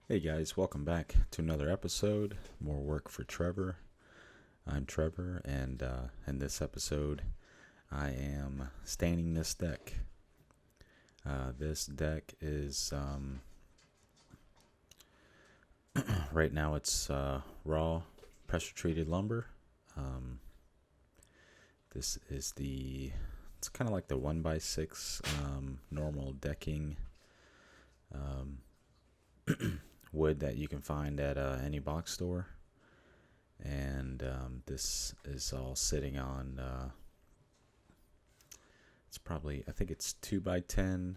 Hey guys, welcome back to another episode. More work for Trevor. I'm Trevor, and in this episode, I am staining this deck. This deck is right now it's raw pressure treated lumber. Um, this is it's kind of like the 1x6 normal decking um, wood that you can find at any box store. And this is all sitting on it's probably, I think it's 2x10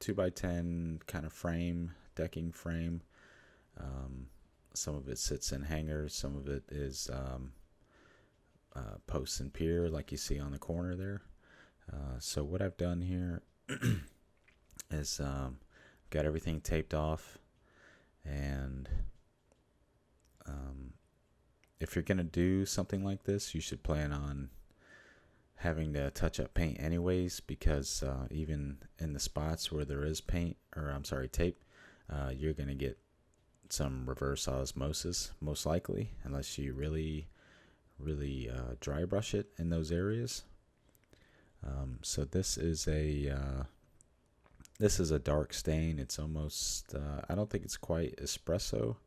2x10 kind of frame, decking frame. Some of it sits in hangers, some of it is post and pier like you see on the corner there. So what I've done here is got everything taped off, and if you're going to do something like this, you should plan on having to touch up paint anyways, because even in the spots where there is tape, you're going to get some reverse osmosis, most likely, unless you really dry brush it in those areas. So this is a dark stain. It's almost I don't think it's quite espresso,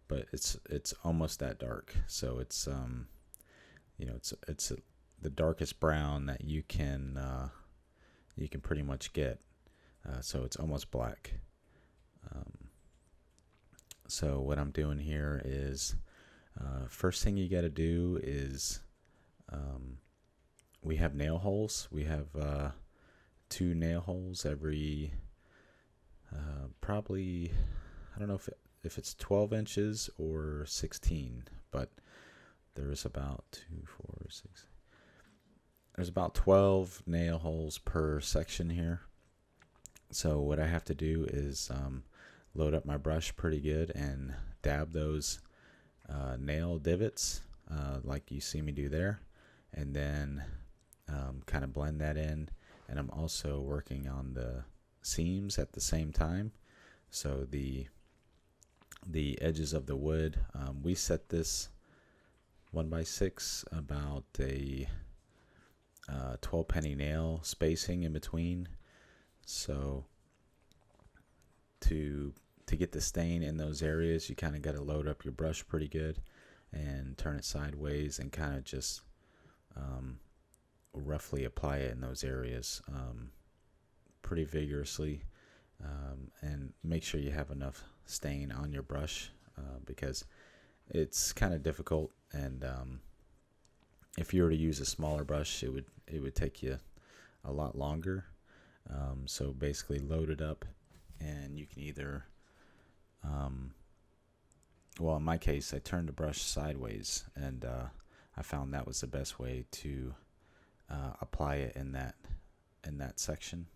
but it's almost that dark. So it's it's the darkest brown that you can pretty much get. So it's almost black. So what I'm doing here is first thing you got to do is we have nail holes. We have 2 nail holes every probably, I don't know if it's 12 inches or 16, but there's about 2, 4, 6. There's about 12 nail holes per section here. So what I have to do is load up my brush pretty good and dab those nail divots like you see me do there, and then kind of blend that in. And I'm also working on the seams at the same time. So the edges of the wood, we set this 1x6 about a 12 penny nail spacing in between. So to get the stain in those areas, you kind of got to load up your brush pretty good and turn it sideways and kind of just roughly apply it in those areas pretty vigorously, and make sure you have enough stain on your brush because it's kind of difficult, and if you were to use a smaller brush, it would take you a lot longer. So basically load it up, and you can either well, in my case, I turned the brush sideways, and I found that was the best way to apply it in that section.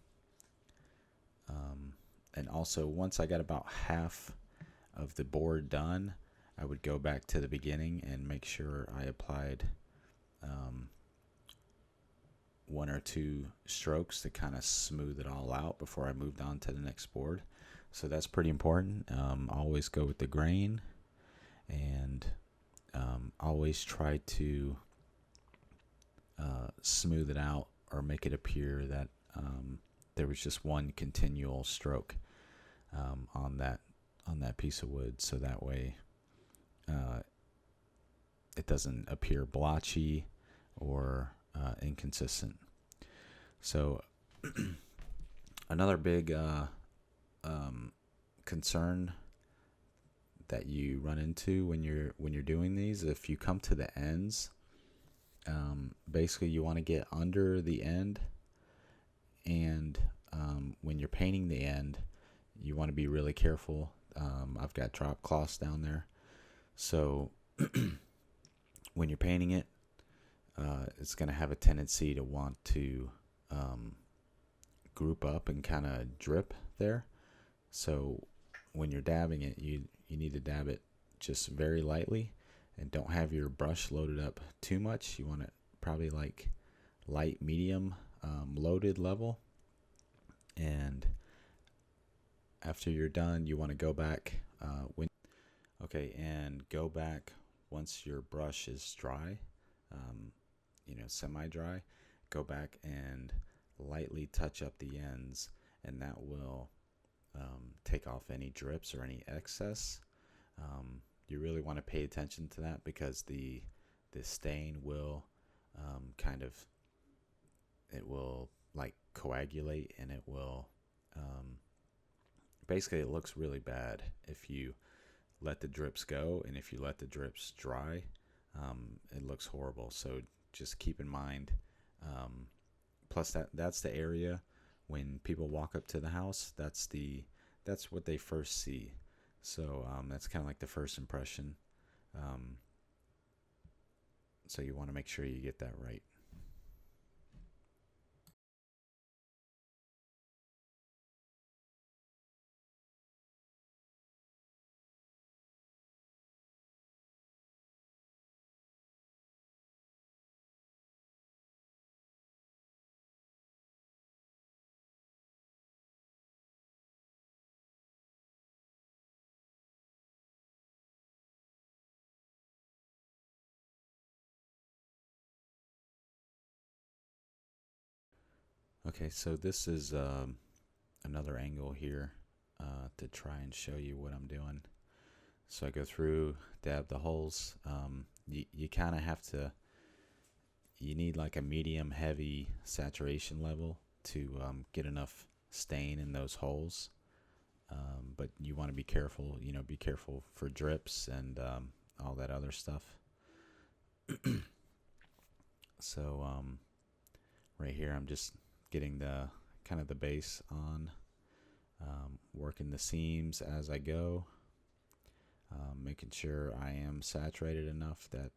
And also, once I got about half of the board done, I would go back to the beginning and make sure I applied 1 or 2 strokes to kind of smooth it all out before I moved on to the next board. So that's pretty important. Always go with the grain, and always try to smooth it out or make it appear that there was just one continual stroke on that piece of wood, so that way it doesn't appear blotchy or inconsistent. So another big concern that you run into when you're doing these, if you come to the ends, basically you want to get under the end, and when you're painting the end, you want to be really careful. I've got drop cloths down there, so when you're painting it, it's going to have a tendency to want to group up and kind of drip there. So when you're dabbing it, you need to dab it just very lightly, and don't have your brush loaded up too much. You want it probably like light medium loaded level, and After you're done, you want to go back. And go back once your brush is dry, um, semi-dry. Go back and lightly touch up the ends, and that will take off any drips or any excess. You really want to pay attention to that because the stain will kind of it will like coagulate, and it will um, basically it looks really bad if you let the drips go, and if you let the drips dry, it looks horrible. So just keep in mind. Um, Plus, that's the area when people walk up to the house. That's what they first see. So that's kind of like the first impression. Um, so you want to make sure you get that right. Okay, so this is another angle here to try and show you what I'm doing. So I go through, dab the holes. You kind of have to, you need like a medium heavy saturation level to get enough stain in those holes. But you want to be careful, be careful for drips and all that other stuff. So right here, I'm just getting the kind of the base on, working the seams as I go, making sure I am saturated enough that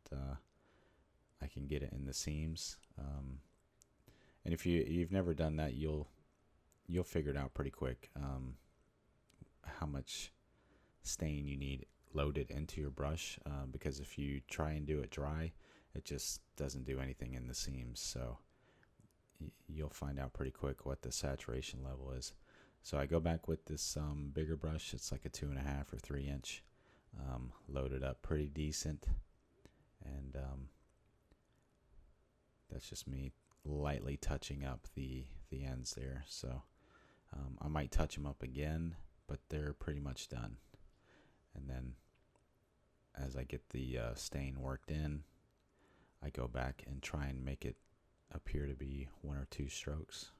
I can get it in the seams. And if you've never done that, you'll figure it out pretty quick. How much stain you need loaded into your brush, because if you try and do it dry, it just doesn't do anything in the seams. So you'll find out pretty quick what the saturation level is. So I go back with this bigger brush. It's like a 2.5 or 3 inch, loaded up pretty decent, and that's just me lightly touching up the ends there. So I might touch them up again, but they're pretty much done. And then as I get the stain worked in, I go back and try and make it appear to be 1 or 2 strokes.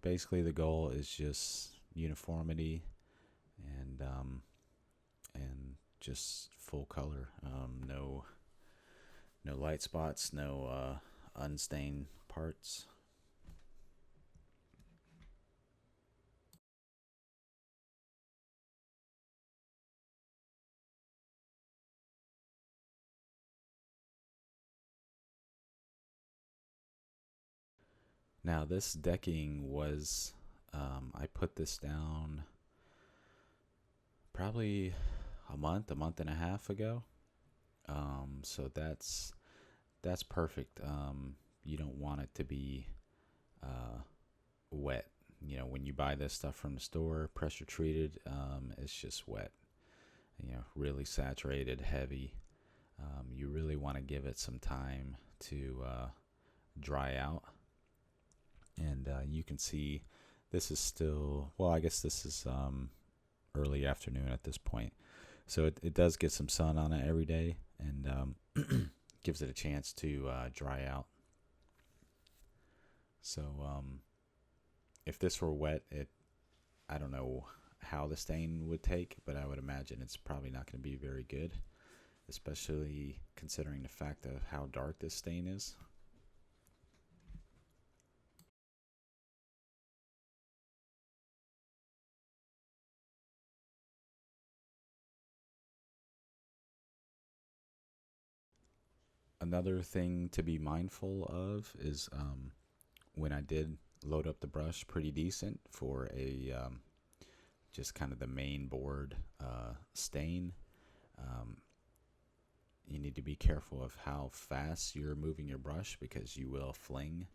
Basically, the goal is just uniformity and just full color. No light spots, no unstained parts. Now this decking was, I put this down probably a month and a half ago. So that's perfect. You don't want it to be uh, wet. When you buy this stuff from the store, pressure treated, it's just wet. Really saturated, heavy. You really want to give it some time to dry out. And you can see this is still, well, I guess this is early afternoon at this point. So it does get some sun on it every day, and gives it a chance to dry out. So if this were wet, I don't know how the stain would take, but I would imagine it's probably not going to be very good, especially considering the fact of how dark this stain is. Another thing to be mindful of is when I did load up the brush pretty decent for a just kind of the main board stain, you need to be careful of how fast you're moving your brush, because you will fling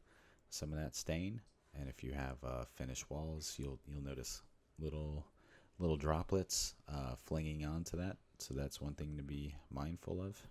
some of that stain. And if you have finished walls, you'll notice little droplets flinging onto that. So that's one thing to be mindful of.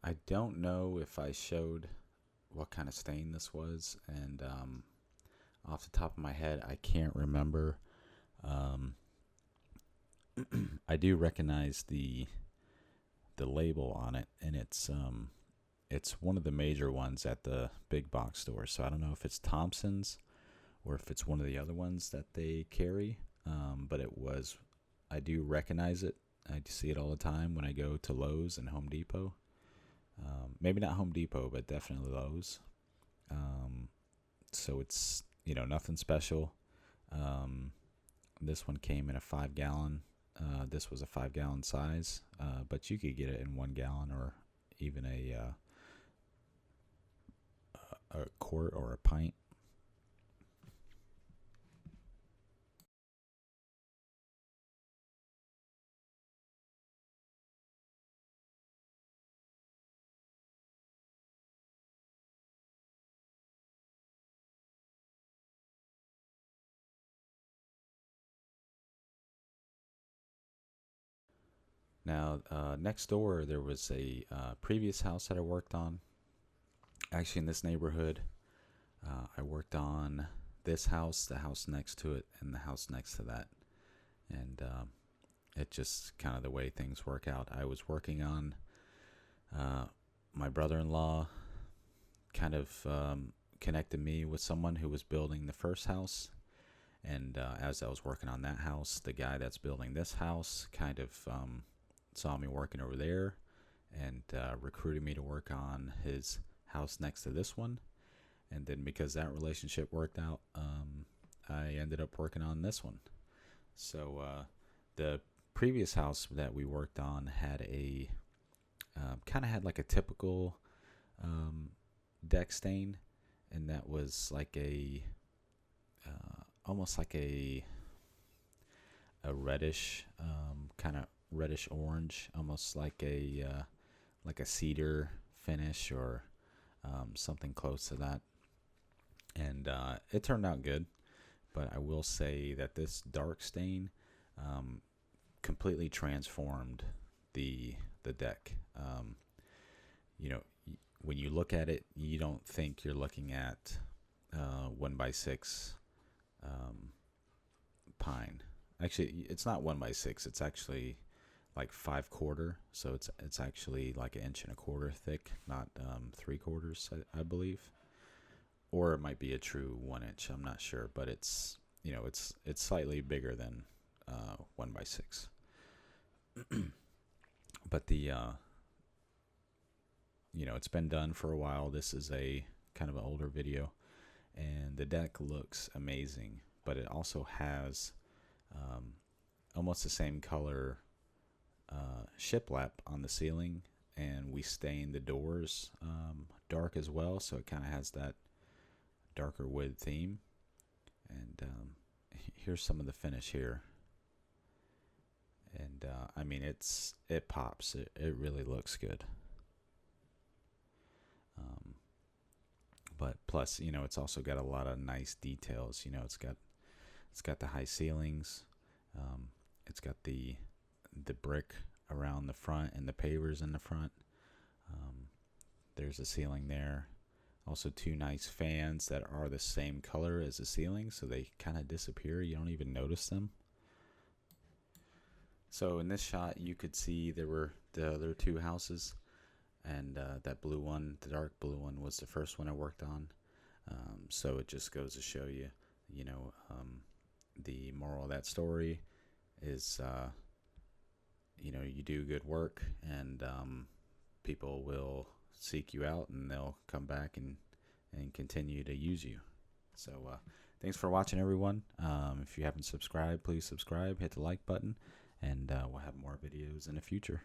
I don't know if I showed what kind of stain this was, and off the top of my head, I can't remember. Um, I do recognize the label on it, and it's one of the major ones at the big box store. So I don't know if it's Thompson's or if it's one of the other ones that they carry. But it was, I do recognize it. I see it all the time when I go to Lowe's and Home Depot. Maybe not Home Depot, but definitely Lowe's. So it's, nothing special. This one came in a 5-gallon. This was a 5-gallon size, but you could get it in 1 gallon or even a quart or a pint. Now, next door, there was a previous house that I worked on. Actually, in this neighborhood, I worked on this house, the house next to it, and the house next to that. And it just kind of the way things work out. I was working on my brother-in-law kind of connected me with someone who was building the first house. And as I was working on that house, the guy that's building this house kind of saw me working over there and recruited me to work on his house next to this one. And then because that relationship worked out, I ended up working on this one. So the previous house that we worked on had a kind of had like a typical deck stain, and that was like a almost like a reddish kind of reddish orange, almost like a cedar finish or something close to that. And it turned out good, but I will say that this dark stain completely transformed the deck. When you look at it, you don't think you're looking at 1x6 pine. Actually, it's not 1x6. It's actually like 5/4. So it's actually like 1.25 inches thick, not 3/4, I believe. Or it might be a true 1 inch. I'm not sure, but it's slightly bigger than 1x6. But it's been done for a while. This is a kind of an older video, and the deck looks amazing. But it also has almost the same color shiplap on the ceiling, and we stained the doors dark as well, so it kind of has that darker wood theme. And here's some of the finish here, and I mean it pops. It really looks good. But plus, it's also got a lot of nice details. It's got the high ceilings. It's got the brick around the front and the pavers in the front. There's a ceiling there. Also, 2 nice fans that are the same color as the ceiling, so they kind of disappear. You don't even notice them. So in this shot, you could see there were the other 2 houses. and that blue one, the dark blue one, was the first one I worked on. So it just goes to show you, the moral of that story is, you do good work, and people will seek you out, and they'll come back and continue to use you. So thanks for watching, everyone. If you haven't subscribed, please subscribe, hit the like button, and we'll have more videos in the future.